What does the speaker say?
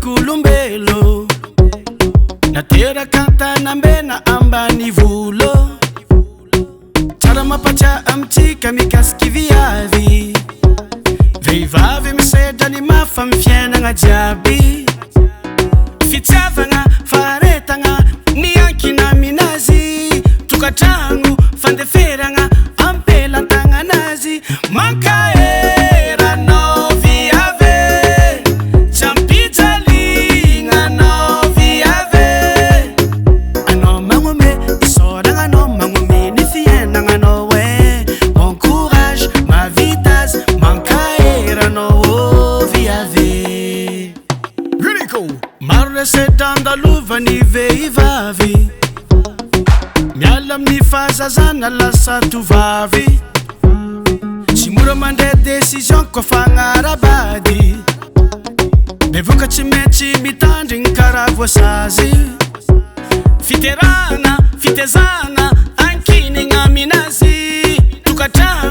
zanak'olombelo nateraka tanambena ambany volo tsara mampatsà amitsika mikasiky viavy vehivavy misedrany mafa my fiainagna jiaby fitiavagna faharetagna miankina aminazy tokatragno fandeferagna ampelantagnanazy mankaheranao viave tsampijalignagnao viave anao magnome isaoragnanao magnome ny fiainagnanao e bon courage ma vitase mankaheranao viave maro resetrandalovany vehivavy miala amin'ny fahazazana lasa tovavy tsy mora mandray décision koa fagnarabady bevoka tsy maintsy mitandrigny karaha voasazy fiterana fitezana ankinigna aminazy tokatrano